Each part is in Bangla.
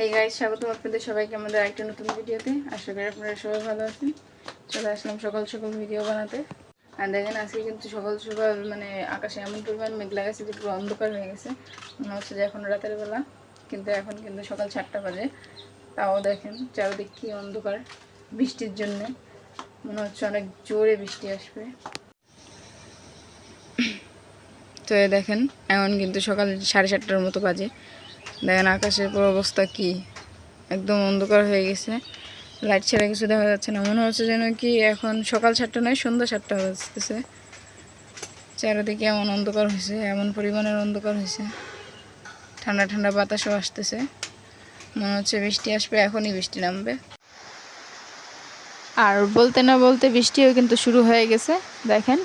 এই গাইস, স্বাগতম আপনাদের সবাইকে আমাদের একটা নতুন ভিডিওতে। আশা করি আপনারা সবাই ভালো আছেন। চলে আসলাম সকাল সকাল ভিডিও বানাতে। আর দেখেন, আজকে কিন্তু সকাল সকাল মানে আকাশে এমন পরিমাণ মেঘলা গেছে যে পুরো অন্ধকার হয়ে গেছে। মনে হচ্ছে যে এখন রাতের বেলা, কিন্তু এখন কিন্তু সকাল 7টা বাজে। তাও দেখেন চারদিক কি অন্ধকার। বৃষ্টির জন্য মনে হচ্ছে অনেক জোরে বৃষ্টি আসবে। তো দেখেন এখন কিন্তু সকাল 7:30টার মতো বাজে। দেখেন আকাশের পুরো অবস্থা কি, একদম অন্ধকার হয়ে গেছে। লাইট ছাড়া কিছু দেখা যাচ্ছে না। মনে হচ্ছে যেন কি এখন সকাল 7টা নয়, সন্ধ্যা 7টা বাজতেছে। চারিদিকে এমন অন্ধকার হয়েছে, এমন পরিমাণের অন্ধকার হয়েছে। ঠান্ডা ঠান্ডা বাতাসও আসতেছে। মনে হচ্ছে বৃষ্টি আসবে, এখনই বৃষ্টি নামবে। আর বলতে না বলতে বৃষ্টিও কিন্তু শুরু হয়ে গেছে দেখেন।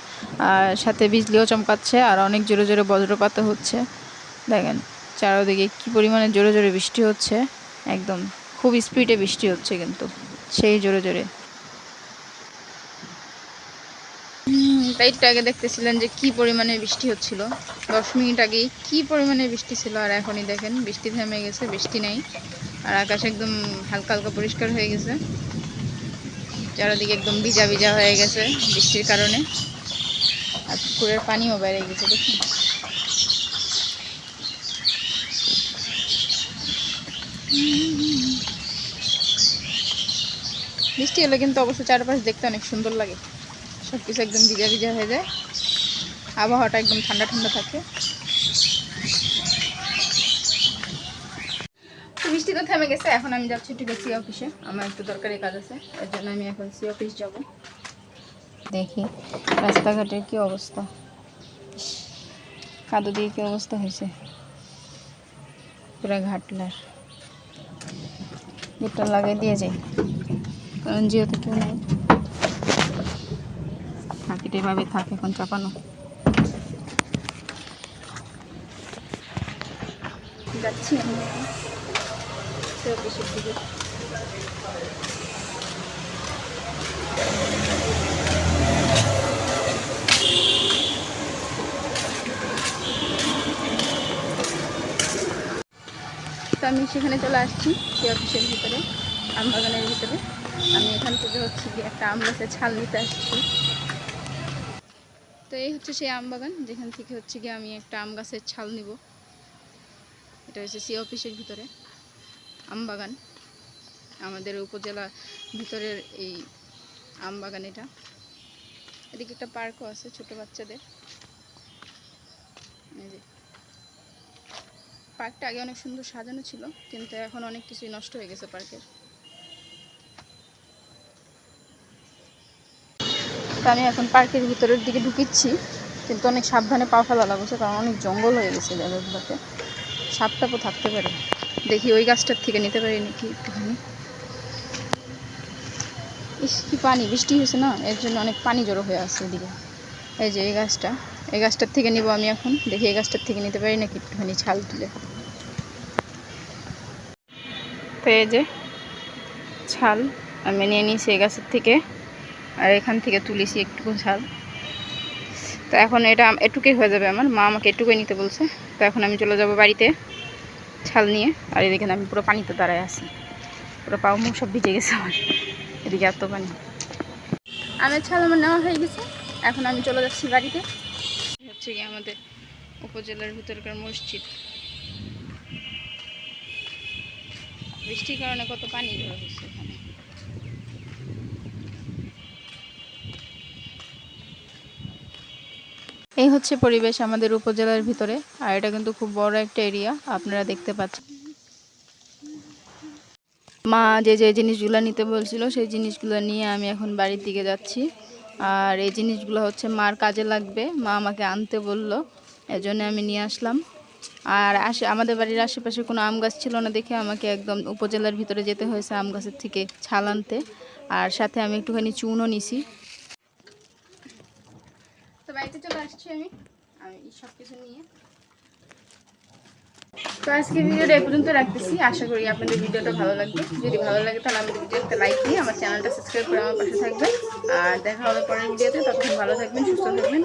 আর সাথে বিজলিও চমকাচ্ছে, আর অনেক জোরে জোরে বজ্রপাতও হচ্ছে। দেখেন চারিদিকে কি পরিমাণে জোরে জোরে বৃষ্টি হচ্ছে। একদম খুব স্পিডে বৃষ্টি হচ্ছে, কিন্তু সেই জোরে জোরে। তাই একটু আগে দেখতেছিলেন যে কি পরিমাণে বৃষ্টি হচ্ছিল। 10 মিনিট আগেই কি পরিমাণে বৃষ্টি ছিল, আর এখনই দেখেন বৃষ্টি থেমে গেছে, বৃষ্টি নেই। আর আকাশ একদম হালকা হালকা পরিষ্কার হয়ে গেছে। চারিদিকে একদম ভিজা ভিজা হয়ে গেছে বৃষ্টির কারণে। আর পুকুরের পানিও বেড়ে গেছে দেখুন। বৃষ্টি হলে কিন্তু অবশ্য চারপাশ দেখতে অনেক সুন্দর লাগে। সব কিছু একদম ভিজা ভিজা হয়ে যায়, আবহাওয়াটা একদম ঠান্ডা ঠান্ডা থাকে। তো বৃষ্টি তো থেমে গেছে, এখন আমি যাচ্ছি একটু সি অফিসে। আমার একটু দরকারি কাজ আছে, এর জন্য আমি এখন সি অফিস যাব। দেখি রাস্তাঘাটের কি অবস্থা, কাদো দিয়ে কি অবস্থা হয়েছে পুরা ঘাটলার। গেটটা লাগিয়ে দিয়ে যাই, কারণ যেহেতু কেউ নাই। থাকিটা এভাবে থাকে এখন চাপানো। যাচ্ছি আমি সি অফিসের দিকে। তো আমি সেখানে চলে আসছি সি অফিসের ভিতরে, আমবাগানের ভিতরে। আমি এখান থেকে হচ্ছে গিয়ে একটা আম গাছের ছাল নিতে আসছি। তো এই হচ্ছে সেই আমবাগান, যেখান থেকে হচ্ছে গিয়ে আমি একটা আম গাছের ছাল নিব। এটা হচ্ছে সি অফিসের ভিতরে আমবাগান, আমাদের উপজেলা ভিতরের এই আমবাগান। এটা এদিকে একটা পার্কও আছে ছোট বাচ্চাদের। এই যে পার্কটা আগে অনেক সুন্দর সাজানো ছিল, কিন্তু এখন অনেক কিছুই নষ্ট হয়ে গেছে পার্কের। তো আমি এখন পার্কের ভিতরের দিকে ঢুকিচ্ছি, কিন্তু অনেক সাবধানে পা ফেলা লাগছে, কারণ অনেক জঙ্গল হয়ে গেছে জায়গাগুলোতে। সাপ টাপও থাকতে পারে। দেখি ওই গাছটার থেকে নিতে পারি নাকি একটুখানি। ইস কি পানি, বৃষ্টি হয়েছে না, এর জন্য অনেক পানি জড়ো হয়ে আছে এদিকে। এই যে এই গাছটার থেকে নিব আমি এখন। দেখি এই গাছটার থেকে নিতে পারি নাকি একটুখানি ছাল তুলে। তো এই যে ছাল আমি নিয়ে নিয়েছি এই গাছের থেকে, আর এখান থেকে তুলেছি একটু ছাল। তো এখন এটা এটুকুই হয়ে যাবে আমার, মা আমাকে এটুকুই নিতে বলছে। তো এখন আমি চলে যাব বাড়িতে ছাল নিয়ে। আর এদিকে আমি পুরো পানিতে দাঁড়ায় আছি, পুরো পাও মুখ সব ভিজে গেছে আমার, এদিকে এত পানি। আমের ছাল আমার নেওয়া হয়ে গেছে, এখন আমি চলে যাচ্ছি বাড়িতে। হচ্ছে কি আমাদের উপজেলার ভিতরকার মসজিদ। বৃষ্টির কারণে কত পানি জড়ো হচ্ছে এখানে। এই হচ্ছে পরিবেশ আমাদের উপজেলার ভিতরে, আর এটা কিন্তু খুব বড় একটা এরিয়া, আপনারা দেখতে পাচ্ছেন। মা যে যে জিনিসগুলো নিতে বলছিল সেই জিনিসগুলো নিয়ে আমি এখন বাড়ির দিকে যাচ্ছি। আর এই জিনিসগুলো হচ্ছে মার কাজে লাগবে, মা আমাকে আনতে বলল, এজন্য আমি নিয়ে আসলাম। আর আমাদের বাড়ির আশেপাশে কোনো আম গাছ ছিল না দেখে আমাকে একদম উপজেলার ভিতরে যেতে হয়েছে আম গাছের থেকে ছাল আনতে। আর সাথে আমি একটুখানি চুনও নিছি। তো বাড়িতে চলে আসছি আমি সব কিছু নিয়ে। তো আজকে ভিডিওটা এই পর্যন্ত রাখতেছি। আশা করি আপনাদের ভিডিওটা ভালো লাগবে। যদি ভালো লাগে তাহলে আমাদের ভিডিওতে লাইক দিয়ে আমার চ্যানেলটা সাবস্ক্রাইব করে আমার পাশে থাকবেন। আর দেখা হবে পরের ভিডিওতে। ততক্ষণ ভালো থাকবেন, সুস্থ থাকবেন।